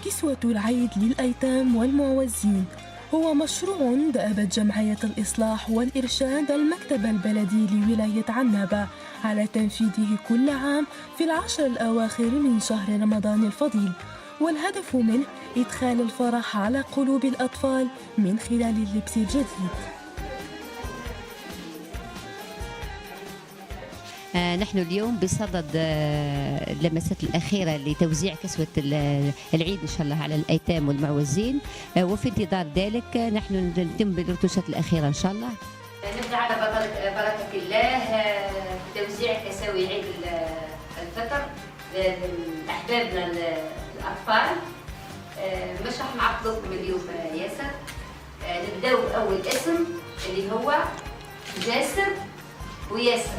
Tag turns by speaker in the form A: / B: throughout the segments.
A: كسوة العيد للأيتام والمعوزين هو مشروع دأبت جمعية الإصلاح والإرشاد المكتب البلدي لولاية عنابة على تنفيذه كل عام في العشر الأواخر من شهر رمضان الفضيل، والهدف منه إدخال الفرح على قلوب الأطفال من خلال اللبس الجديد.
B: نحن اليوم بصدد اللمسات الأخيرة لتوزيع كسوة العيد إن شاء الله على الأيتام والمعوزين، وفي انتظار ذلك نحن نتم بالرتوشات الأخيرة إن شاء الله.
C: نبدأ على بركة الله بتوزيع كساوي عيد الفطر لأحبابنا الأطفال. مش راح نعطلكم اليوم ياسر. نبدأ بأول اسم اللي هو جاسر وياسر.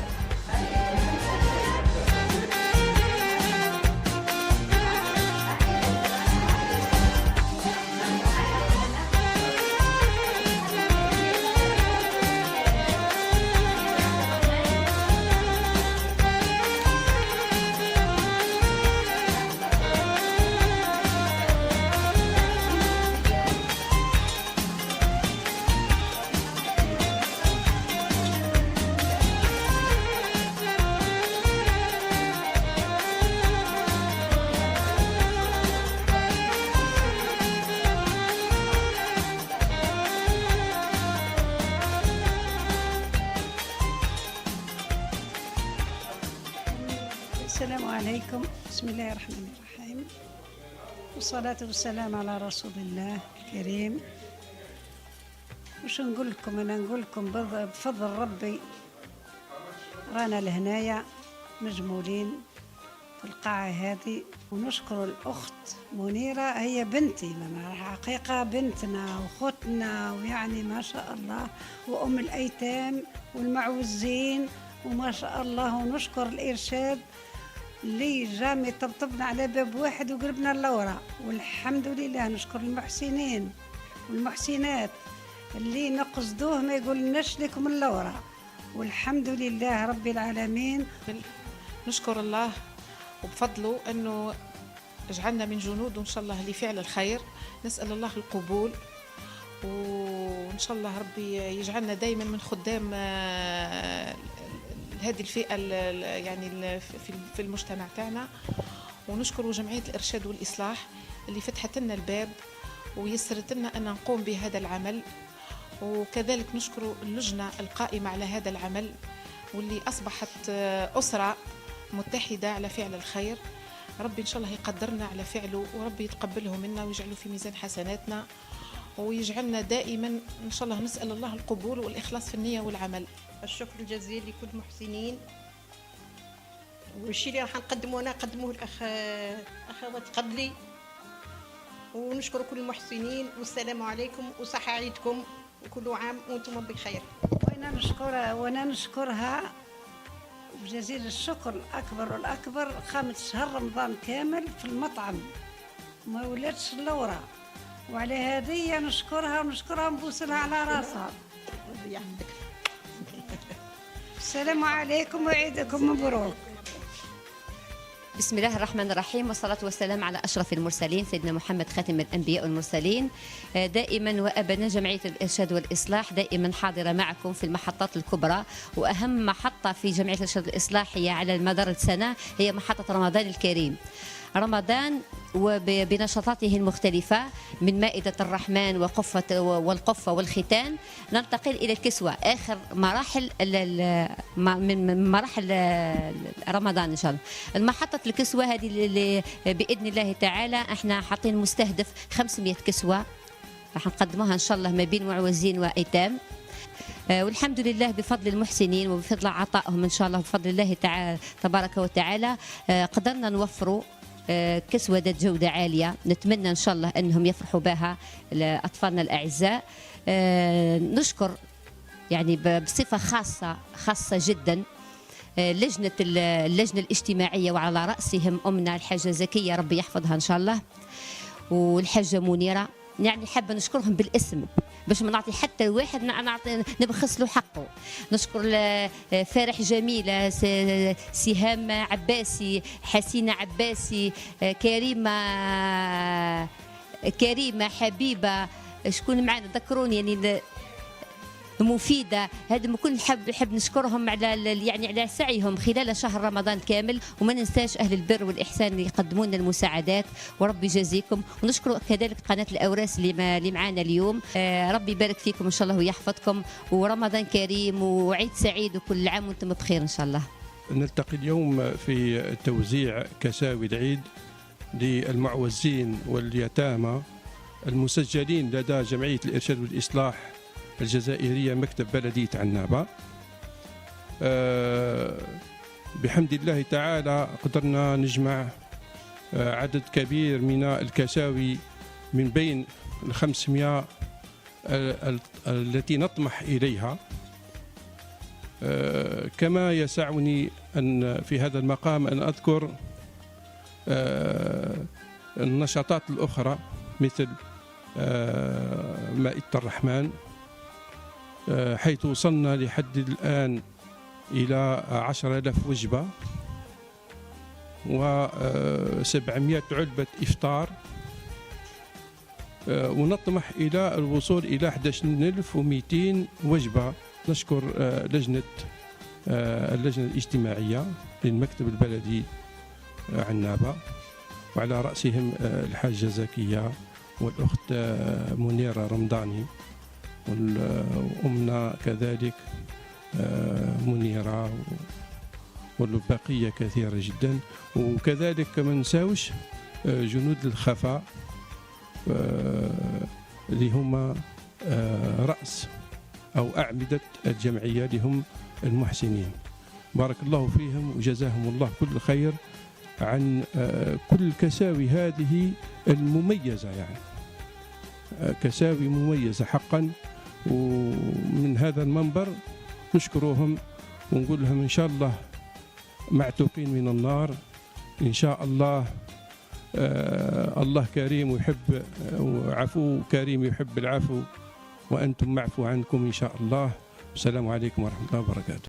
D: السلام عليكم، بسم الله الرحمن الرحيم، والصلاة والسلام على رسول الله الكريم. وش نقول لكم؟ أنا نقول لكم بفضل ربي رانا لهنايا مجمولين في القاعة هذه، ونشكر الأخت منيرة، هي بنتي حقيقة بنتنا وأختنا، ويعني ما شاء الله، وأم الأيتام والمعوزين وما شاء الله. ونشكر الإرشاد اللي جامي طبطبنا على باب واحد وقربنا اللورة، والحمد لله. نشكر المحسنين والمحسنات اللي نقصدوه ما يقولناش لكم اللورة، والحمد لله رب العالمين.
E: نشكر الله وبفضله أنه جعلنا من جنود إن شاء الله لفعل الخير. نسأل الله القبول، وإن شاء الله ربي يجعلنا دائما من خدام هذه الفئة يعني في المجتمع تاعنا. ونشكر جمعية الإرشاد والإصلاح اللي فتحت لنا الباب ويسرت لنا أن نقوم بهذا العمل، وكذلك نشكر اللجنة القائمة على هذا العمل واللي أصبحت أسرة متحدة على فعل الخير. ربي إن شاء الله يقدرنا على فعله، وربي يتقبله منا ويجعله في ميزان حسناتنا، ويجعلنا دائما إن شاء الله نسأل الله القبول والإخلاص في النية والعمل.
F: الشكر الجزيل لكل المحسنين، والشيء اللي راح نقدمه أنا قدموه الأخوات قبلي. ونشكر كل المحسنين، والسلام عليكم وصحة عيدكم وكل عام وأنتم بخير.
D: وأنا نشكرها بجزيل الشكر الأكبر والأكبر. 5 شهر رمضان كامل في المطعم ما ولاتش اللورة، وعلى هذه نشكرها ونبوسلها على راسها. السلام عليكم وعيدكم مبروك.
B: بسم الله الرحمن الرحيم، والصلاة والسلام على أشرف المرسلين سيدنا محمد خاتم الأنبياء والمرسلين. دائما وأبدا جمعية الإرشاد والإصلاح دائما حاضرة معكم في المحطات الكبرى، وأهم محطة في جمعية الإرشاد والإصلاح هي على مدار السنة هي محطة رمضان الكريم. رمضان وبنشاطاته المختلفة من مائدة الرحمن والقفة والختان، ننتقل إلى الكسوة آخر مراحل من مراحل رمضان إن شاء الله. المحطة الكسوة هذه اللي بإذن الله تعالى احنا حاطين مستهدف 500 كسوة راح نقدموها إن شاء الله ما بين معوزين وأيتام، والحمد لله بفضل المحسنين وبفضل عطائهم إن شاء الله بفضل الله تعالى تبارك وتعالى قدرنا نوفروا كسوة ذات جودة عالية. نتمنى إن شاء الله أنهم يفرحوا بها أطفالنا الأعزاء. نشكر يعني بصفة خاصة جدا اللجنة الاجتماعية، وعلى رأسهم أمنا الحاجة زكية ربي يحفظها إن شاء الله، والحاجة منيرة يعني حابه نشكرهم بالاسم باش ما نعطي حتى واحد نبخس له حقه. نشكر فارح جميله، سهام عباسي، حسينه عباسي، كريمه حبيبه، شكون معنا ذكروني يعني مفيده. هذا كل نحب نشكرهم على يعني على سعيهم خلال شهر رمضان كامل. وما ننساش اهل البر والاحسان اللي يقدمون لنا المساعدات، وربي يجازيكم. ونشكر كذلك قناه الاوراس اللي معانا اليوم. ربي يبارك فيكم ان شاء الله ويحفظكم، ورمضان كريم وعيد سعيد وكل عام وانتم بخير ان شاء الله.
G: نلتقي اليوم في توزيع كساوي العيد للمعوزين واليتامى المسجلين لدى جمعية الإرشاد والإصلاح الجزائرية مكتب بلدية عنابة. بحمد الله تعالى قدرنا نجمع عدد كبير من الكساوي من بين 500 التي نطمح إليها. كما يسعني أن في هذا المقام أن أذكر النشاطات الأخرى مثل مائدة الرحمن، حيث وصلنا لحد الآن إلى 10,000 وجبة و700 علبة إفطار، ونطمح إلى الوصول إلى 11,200 وجبة. نشكر اللجنة الاجتماعية للمكتب البلدي عنابة، وعلى رأسهم الحاجة زكية والأخت منيرة رمضاني، وأمنا كذلك منيرة، والبقية كثيرة جدا. وكذلك ما نساوش جنود الخفاء اللي هم رأس أو أعمدة الجمعية، اللي هم المحسنين. بارك الله فيهم وجزاهم الله كل خير عن كل الكساوي هذه المميزة، يعني كساوي مميزة حقا. ومن هذا المنبر نشكرهم ونقول لهم إن شاء الله معتوقين من النار إن شاء الله. الله كريم ويحب، وعفو كريم يحب العفو، وأنتم معفو عنكم إن شاء الله. السلام عليكم ورحمة الله وبركاته.